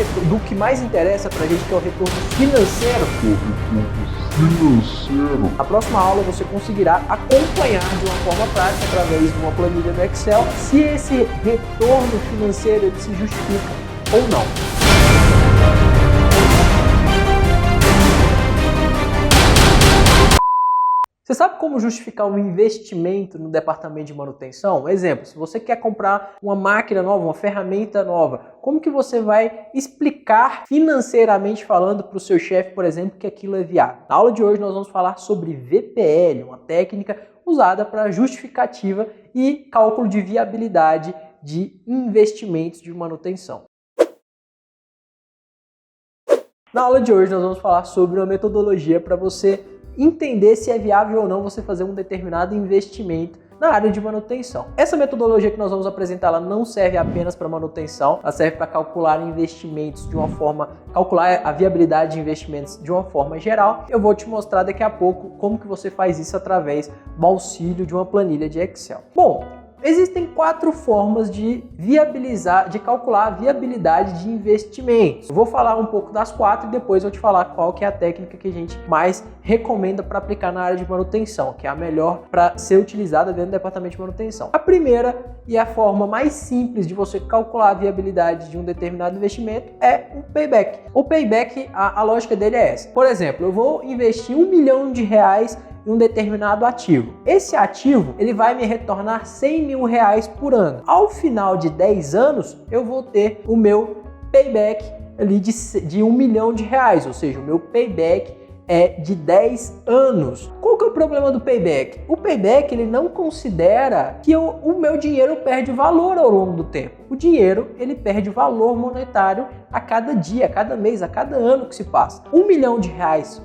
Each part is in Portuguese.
do que mais interessa pra gente, que é o retorno financeiro. Na próxima aula você conseguirá acompanhar de uma forma prática, através de uma planilha no Excel, se esse retorno financeiro ele se justifica ou não. Você sabe como justificar um investimento no departamento de manutenção? Exemplo, se você quer comprar uma máquina nova, uma ferramenta nova, como que você vai explicar financeiramente falando para o seu chefe, por exemplo, que aquilo é viável? Na aula de hoje nós vamos falar sobre VPL, uma técnica usada para justificativa e cálculo de viabilidade de investimentos de manutenção. Na aula de hoje nós vamos falar sobre uma metodologia para você entender se é viável ou não você fazer um determinado investimento na área de manutenção. Essa metodologia que nós vamos apresentar, ela não serve apenas para manutenção, ela serve para calcular investimentos de uma forma, calcular a viabilidade de investimentos de uma forma geral. Eu vou te mostrar daqui a pouco como que você faz isso através do auxílio de uma planilha de Excel. Bom, existem 4 formas de calcular a viabilidade de investimentos. Eu vou falar um pouco das 4 e depois eu vou te falar qual que é a técnica que a gente mais recomenda para aplicar na área de manutenção, que é a melhor para ser utilizada dentro do departamento de manutenção. A primeira e a forma mais simples de você calcular a viabilidade de um determinado investimento é o payback. O payback, a lógica dele é essa. Por exemplo, eu vou investir R$1 milhão em um determinado ativo. Esse ativo ele vai me retornar R$100 mil por ano. Ao final de 10 anos, eu vou ter o meu payback ali de R$1 milhão, ou seja, o meu payback é de 10 anos. Qual que é o problema do payback? O payback ele não considera que o meu dinheiro perde valor ao longo do tempo. O dinheiro ele perde valor monetário a cada dia, a cada mês, a cada ano que se passa. R$1 milhão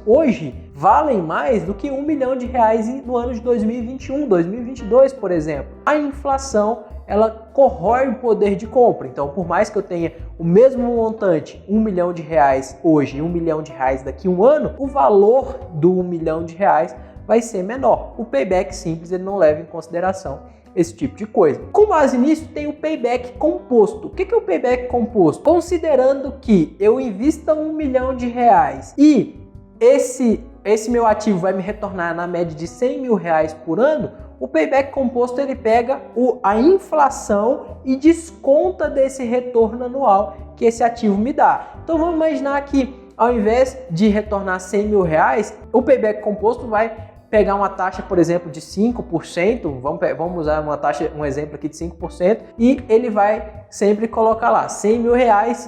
hoje valem mais do que R$1 milhão no ano de 2021, 2022, por exemplo. A inflação ela corrói o poder de compra. Então, por mais que eu tenha o mesmo montante, R$1 milhão hoje e R$1 milhão daqui a um ano, o valor do R$1 milhão vai ser menor. O payback simples ele não leva em consideração esse tipo de coisa. Com base nisso, tem o payback composto. O que é o payback composto? Considerando que eu invista R$1 milhão e esse meu ativo vai me retornar na média de R$100 mil por ano, o payback composto ele pega a inflação e desconta desse retorno anual que esse ativo me dá. Então vamos imaginar que ao invés de retornar R$100 mil, o payback composto vai pegar uma taxa, por exemplo, de 5%, vamos usar um exemplo aqui de 5%, e ele vai sempre colocar lá R$100 mil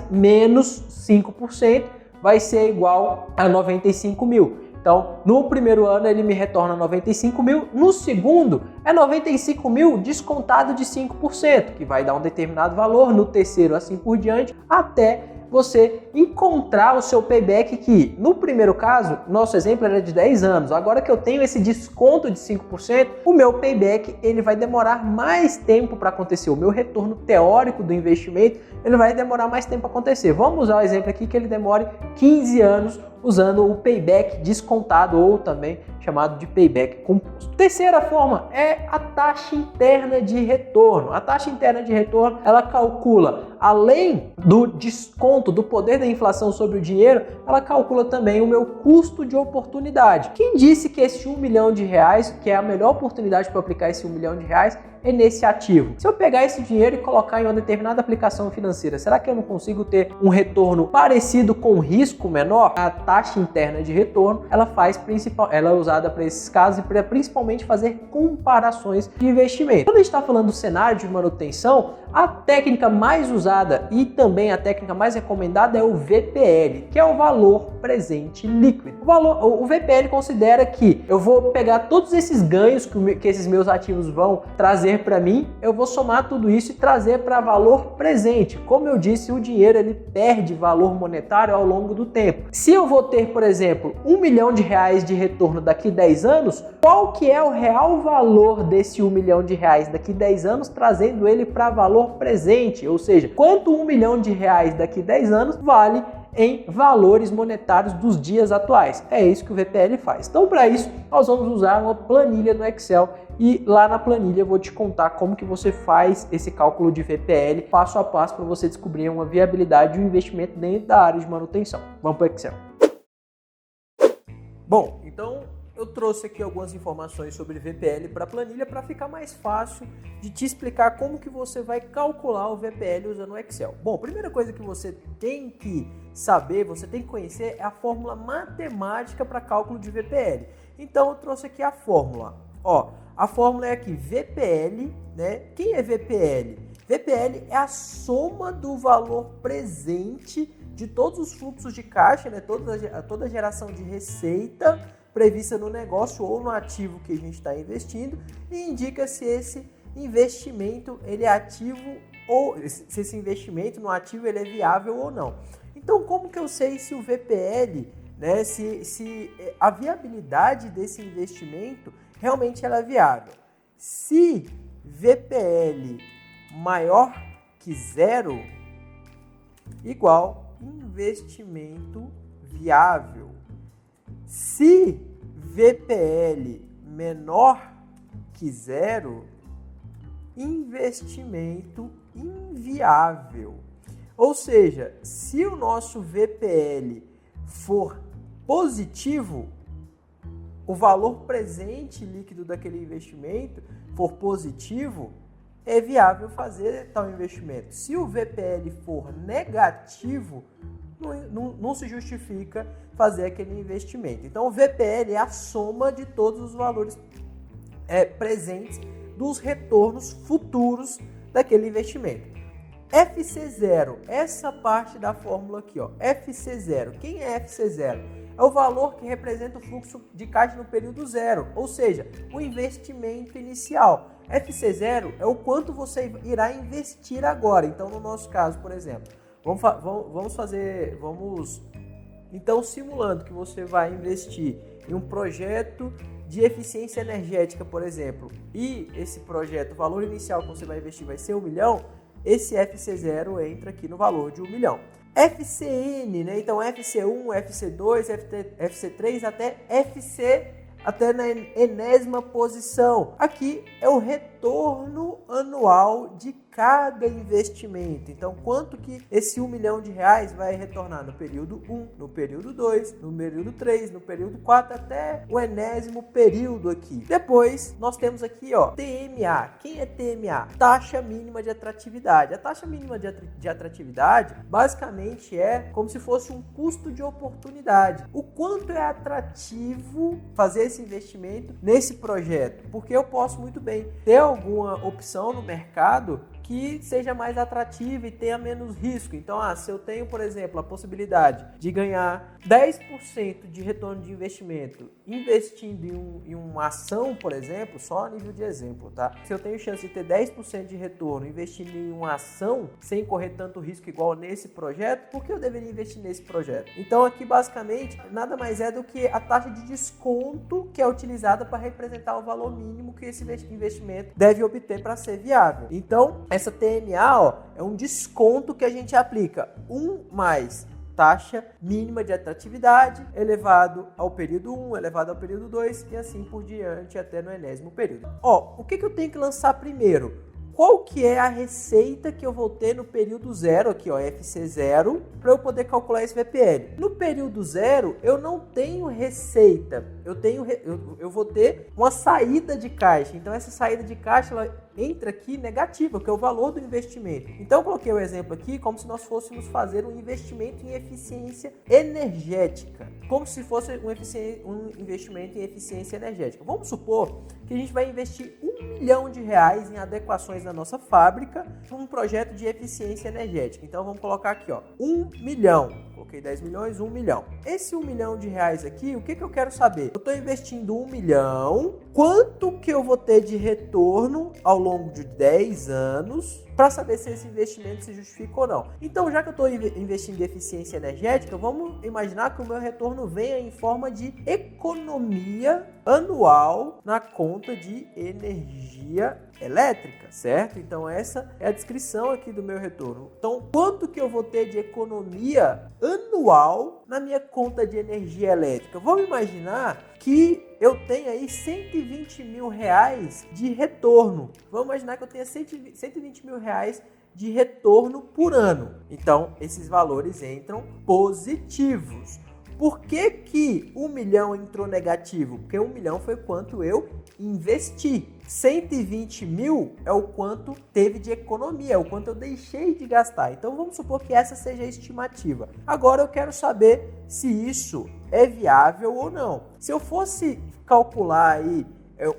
menos 5% vai ser igual a 95 mil. Então, no primeiro ano ele me retorna 95 mil, no segundo é 95 mil descontado de 5%, que vai dar um determinado valor, no terceiro assim por diante, até você encontrar o seu payback que, no primeiro caso, nosso exemplo era de 10 anos. Agora que eu tenho esse desconto de 5%, o meu payback ele vai demorar mais tempo para acontecer. O meu retorno teórico do investimento ele vai demorar mais tempo para acontecer. Vamos usar o exemplo aqui que ele demore 15 anos usando o payback descontado ou também chamado de payback composto. Terceira forma é a taxa interna de retorno. A taxa interna de retorno, ela calcula, além do desconto do poder da inflação sobre o dinheiro, ela calcula também o meu custo de oportunidade. Quem disse que esse R$1 milhão, que é a melhor oportunidade para aplicar esse R$1 milhão, é nesse ativo? Se eu pegar esse dinheiro e colocar em uma determinada aplicação financeira, será que eu não consigo ter um retorno parecido com risco menor? A taxa interna de retorno, ela é usada para esses casos e para principalmente fazer comparações de investimento. Quando a gente está falando do cenário de manutenção, a técnica mais usada e também a técnica mais recomendada é o VPL, que é o valor presente líquido. O VPL considera que eu vou pegar todos esses ganhos que esses meus ativos vão trazer para mim, eu vou somar tudo isso e trazer para valor presente. Como eu disse, o dinheiro ele perde valor monetário ao longo do tempo. Se eu vou ter, por exemplo, R$1 milhão de retorno daqui a 10 anos, qual que é o real valor desse R$1 milhão daqui a 10 anos, trazendo ele para valor presente? Ou seja, quanto R$1 milhão daqui a 10 anos vale em valores monetários dos dias atuais. É isso que o VPL faz. Então, para isso, nós vamos usar uma planilha no Excel e lá na planilha eu vou te contar como que você faz esse cálculo de VPL passo a passo para você descobrir uma viabilidade de um investimento dentro da área de manutenção. Vamos para o Excel. Bom, então eu trouxe aqui algumas informações sobre VPL para a planilha para ficar mais fácil de te explicar como que você vai calcular o VPL usando o Excel. Bom, a primeira coisa que você tem que saber, você tem que conhecer é a fórmula matemática para cálculo de VPL. Então eu trouxe aqui a fórmula. Ó, a fórmula é aqui, VPL, né? Quem é VPL? VPL é a soma do valor presente de todos os fluxos de caixa, né? Toda a geração de receita prevista no negócio ou no ativo que a gente está investindo, e indica se esse investimento ele é ativo ou se esse investimento no ativo ele é viável ou não. Então, como que eu sei se o VPL, né, se a viabilidade desse investimento realmente ela é viável? Se VPL maior que zero, igual investimento viável. Se VPL menor que zero, investimento inviável. Ou seja, se o nosso VPL for positivo, o valor presente líquido daquele investimento for positivo, é viável fazer tal investimento. Se o VPL for negativo, não se justifica fazer aquele investimento. Então, o VPL é a soma de todos os valores presentes dos retornos futuros daquele investimento. FC0, essa parte da fórmula aqui, ó, FC0. Quem é FC0? É o valor que representa o fluxo de caixa no período zero, ou seja, o investimento inicial. FC0 é o quanto você irá investir agora. Então, no nosso caso, por exemplo, vamos então simulando que você vai investir em um projeto de eficiência energética, por exemplo, e esse projeto, o valor inicial que você vai investir vai ser 1 milhão, esse FC0 entra aqui no valor de 1 milhão. FCN, né? Então FC1, FC2, FC3 até FC até na enésima posição. Aqui é o retorno anual de cada investimento. Então, quanto que esse 1 milhão de reais vai retornar no período 1, no período 2, no período 3, no período 4, até o enésimo período aqui. Depois, nós temos aqui, ó, TMA. Quem é TMA? Taxa mínima de atratividade. A taxa mínima de atratividade, basicamente, é como se fosse um custo de oportunidade. O quanto é atrativo fazer esse investimento nesse projeto? Porque eu posso muito bem ter alguma opção no mercado que seja mais atrativa e tenha menos risco. Então, se eu tenho, por exemplo, a possibilidade de ganhar 10% de retorno de investimento investindo em uma ação, por exemplo, só a nível de exemplo, tá? Se eu tenho chance de ter 10% de retorno investindo em uma ação sem correr tanto risco igual nesse projeto, por que eu deveria investir nesse projeto? Então, aqui, basicamente, nada mais é do que a taxa de desconto que é utilizada para representar o valor mínimo que esse investimento deve obter para ser viável. Então, essa TMA, ó, é um desconto que a gente aplica 1 mais taxa mínima de atratividade elevado ao período 1, elevado ao período 2 e assim por diante até no enésimo período. Ó, o que eu tenho que lançar primeiro? Qual que é a receita que eu vou ter no período zero, aqui ó, FC0, para eu poder calcular esse VPL? No período zero, eu não tenho receita, eu vou ter uma saída de caixa. Então essa saída de caixa, ela entra aqui negativa, que é o valor do investimento. Então eu coloquei o exemplo aqui como se nós fôssemos fazer um investimento em eficiência energética. Como se fosse um investimento em eficiência energética. Vamos supor que a gente vai investir 1 milhão de reais em adequações na nossa fábrica para um projeto de eficiência energética. Então vamos colocar aqui, ó, 1 milhão. Coloquei 10 milhões, 1 milhão. Esse 1 milhão de reais aqui, o que eu quero saber? Eu estou investindo 1 milhão, quanto que eu vou ter de retorno ao longo de 10 anos para saber se esse investimento se justifica ou não. Então, já que eu estou investindo em eficiência energética, vamos imaginar que o meu retorno venha em forma de economia anual na conta de energia elétrica, certo? Então, essa é a descrição aqui do meu retorno. Então, quanto que eu vou ter de economia anual na minha conta de energia elétrica? Vamos imaginar que eu tenho aí 120 mil reais de retorno. Vamos imaginar que eu tenha 120 mil reais de retorno por ano. Então, esses valores entram positivos. Por que 1 milhão entrou negativo? Porque 1 milhão foi quanto eu investi. 120 mil é o quanto teve de economia, é o quanto eu deixei de gastar. Então vamos supor que essa seja a estimativa. Agora eu quero saber se isso é viável ou não. Se eu fosse calcular aí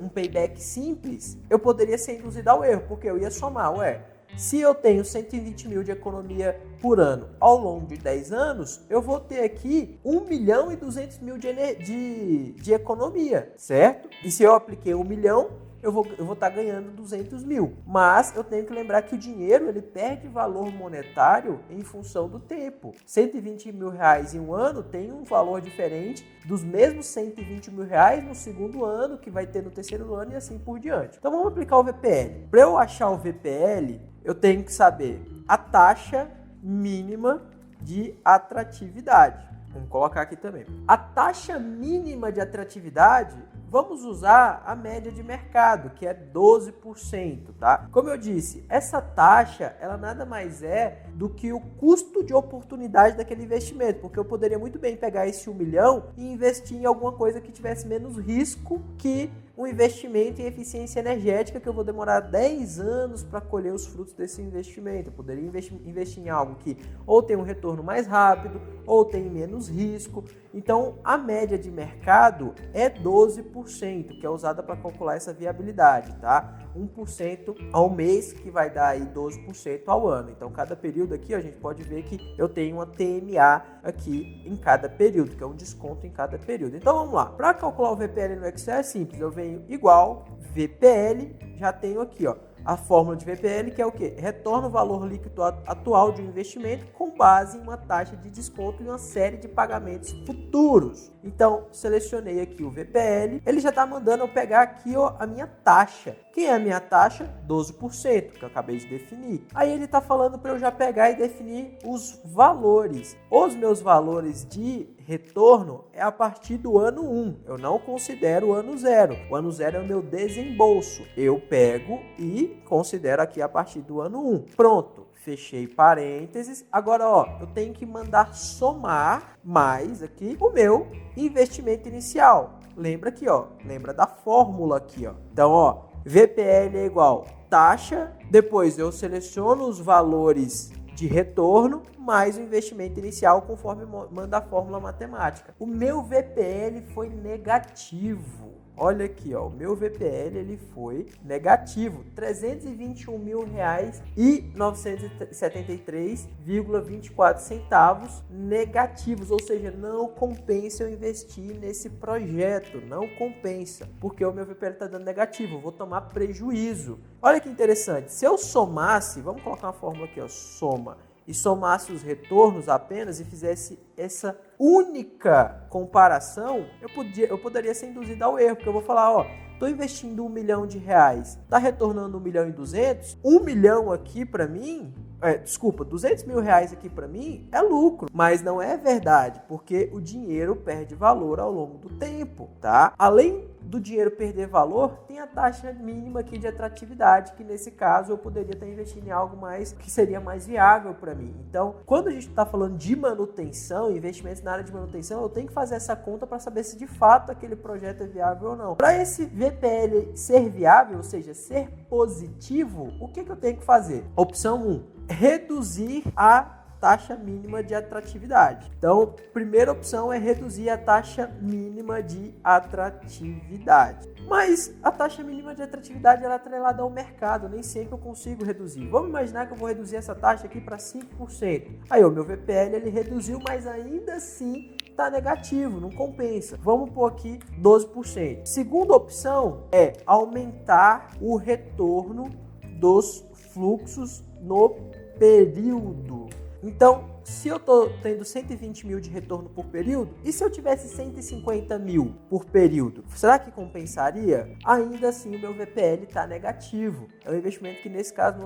um payback simples, eu poderia ser induzido ao erro, porque eu ia somar, se eu tenho 120 mil de economia por ano ao longo de 10 anos, eu vou ter aqui 1 milhão e 200 mil de economia, certo? E se eu apliquei 1 milhão, eu vou estar ganhando 200 mil. Mas eu tenho que lembrar que o dinheiro ele perde valor monetário em função do tempo. 120 mil reais em um ano tem um valor diferente dos mesmos 120 mil reais no segundo ano, que vai ter no terceiro ano e assim por diante. Então vamos aplicar o VPL. Para eu achar o VPL, eu tenho que saber a taxa mínima de atratividade. Vamos colocar aqui também. A taxa mínima de atratividade, vamos usar a média de mercado, que é 12%, tá? Como eu disse, essa taxa, ela nada mais é do que o custo de oportunidade daquele investimento, porque eu poderia muito bem pegar esse 1 milhão e investir em alguma coisa que tivesse menos risco que um investimento em eficiência energética, que eu vou demorar 10 anos para colher os frutos desse investimento. Eu poderia investir em algo que ou tem um retorno mais rápido, ou tem menos risco. Então, a média de mercado é 12%, que é usada para calcular essa viabilidade, tá? 1% ao mês, que vai dar aí 12% ao ano. Então, cada período aqui, a gente pode ver que eu tenho uma TMA aqui em cada período, que é um desconto em cada período. Então, vamos lá. Para calcular o VPL no Excel é simples. Eu venho igual VPL, já tenho aqui, a fórmula de VPL, que é o quê? Retorna o valor líquido atual de um investimento com base em uma taxa de desconto e uma série de pagamentos futuros. Então, selecionei aqui o VPL, ele já está mandando eu pegar aqui a minha taxa. Quem é a minha taxa? 12%, que eu acabei de definir. Aí ele está falando para eu já pegar e definir os valores. Os meus valores de retorno é a partir do ano 1. Eu não considero o ano 0. O ano 0 é o meu desembolso. Eu pego e considero aqui a partir do ano 1. Pronto. Fechei parênteses. Agora, eu tenho que mandar somar mais aqui o meu investimento inicial. Lembra aqui, lembra da fórmula aqui, Então, VPL é igual taxa, depois eu seleciono os valores de retorno mais o investimento inicial conforme manda a fórmula matemática. O meu VPL foi negativo. Olha aqui, o meu VPL ele foi negativo, R$ 321.973,24 negativos, ou seja, não compensa eu investir nesse projeto, não compensa, porque o meu VPL está dando negativo, eu vou tomar prejuízo. Olha que interessante, se eu somasse, vamos colocar uma fórmula aqui, soma, e somasse os retornos apenas e fizesse essa única comparação, eu poderia ser induzido ao erro, porque eu vou falar, estou investindo R$1 milhão, está retornando 1.200.000, 1 milhão aqui para mim, 200 mil reais aqui para mim é lucro, mas não é verdade, porque o dinheiro perde valor ao longo do tempo, tá? Além do dinheiro perder valor, tem a taxa mínima aqui de atratividade, que nesse caso eu poderia estar investindo em algo mais que seria mais viável para mim. Então, quando a gente está falando de manutenção, investimentos na área de manutenção, eu tenho que fazer essa conta para saber se de fato aquele projeto é viável ou não. Para esse VPL ser viável, ou seja, ser positivo, o que eu tenho que fazer? Opção 1, reduzir a taxa mínima de atratividade. Então, primeira opção é reduzir a taxa mínima de atratividade. Mas a taxa mínima de atratividade ela é atrelada ao mercado, nem sempre eu consigo reduzir. Vamos imaginar que eu vou reduzir essa taxa aqui para 5%. Aí o meu VPL ele reduziu, mas ainda assim está negativo, não compensa. Vamos pôr aqui 12%. Segunda opção é aumentar o retorno dos fluxos no período. Então, se eu estou tendo 120 mil de retorno por período, e se eu tivesse 150 mil por período, será que compensaria? Ainda assim, o meu VPL está negativo. É um investimento que, nesse caso,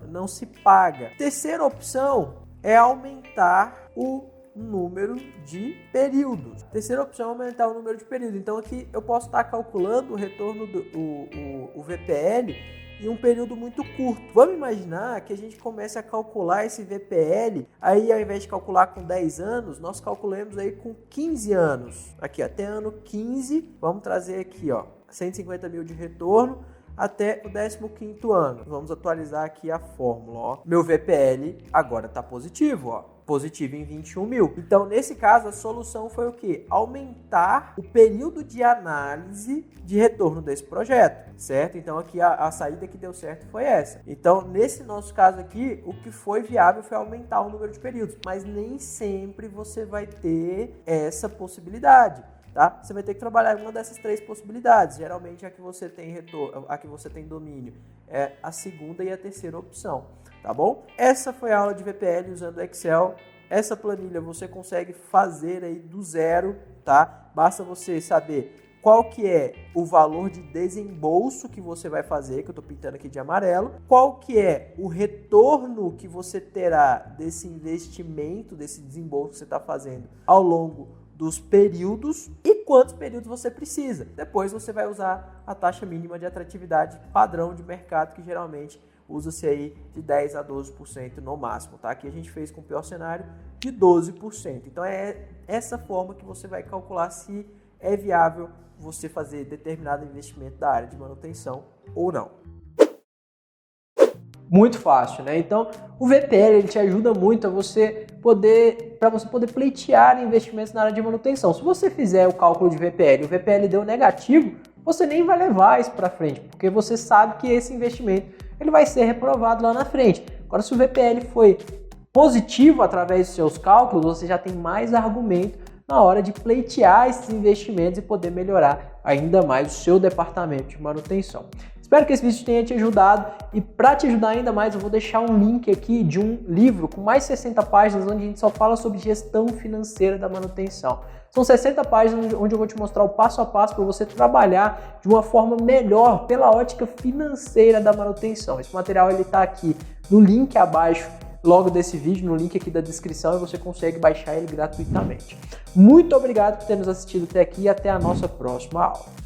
não se paga. Terceira opção é aumentar o número de períodos. Terceira opção é aumentar o número de períodos. Então, aqui eu posso estar calculando o retorno do VPL em um período muito curto. Vamos imaginar que a gente comece a calcular esse VPL, aí ao invés de calcular com 10 anos, nós calculamos aí com 15 anos. Aqui, até ano 15, vamos trazer aqui, 150 mil de retorno até o 15º ano. Vamos atualizar aqui a fórmula, Meu VPL agora está positivo, positivo em 21 mil. Então, nesse caso, a solução foi o quê? Aumentar o período de análise de retorno desse projeto, certo? Então, aqui a saída que deu certo foi essa. Então, nesse nosso caso aqui, o que foi viável foi aumentar o número de períodos, mas nem sempre você vai ter essa possibilidade. Tá? Você vai ter que trabalhar uma dessas três possibilidades. Geralmente a que você tem retorno, a que você tem domínio é a segunda e a terceira opção, tá bom? Essa foi a aula de VPL usando Excel. Essa planilha você consegue fazer aí do zero, tá? Basta você saber qual que é o valor de desembolso que você vai fazer, que eu estou pintando aqui de amarelo, qual que é o retorno que você terá desse investimento, desse desembolso que você está fazendo ao longo dos períodos e quantos períodos você precisa. Depois você vai usar a taxa mínima de atratividade padrão de mercado, que geralmente usa-se aí de 10 a 12% no máximo, tá? Aqui a gente fez com o pior cenário de 12%. Então é essa forma que você vai calcular se é viável você fazer determinado investimento da área de manutenção ou não. Muito fácil, né? Então, o VPL ele te ajuda muito a para você poder pleitear investimentos na área de manutenção. Se você fizer o cálculo de VPL e o VPL deu negativo, você nem vai levar isso para frente, porque você sabe que esse investimento ele vai ser reprovado lá na frente. Agora, se o VPL foi positivo através dos seus cálculos, você já tem mais argumento na hora de pleitear esses investimentos e poder melhorar ainda mais o seu departamento de manutenção. Espero que esse vídeo tenha te ajudado e para te ajudar ainda mais eu vou deixar um link aqui de um livro com mais de 60 páginas onde a gente só fala sobre gestão financeira da manutenção. São 60 páginas onde eu vou te mostrar o passo a passo para você trabalhar de uma forma melhor pela ótica financeira da manutenção. Esse material está aqui no link abaixo logo desse vídeo, no link aqui da descrição, e você consegue baixar ele gratuitamente. Muito obrigado por ter nos assistido até aqui e até a nossa próxima aula.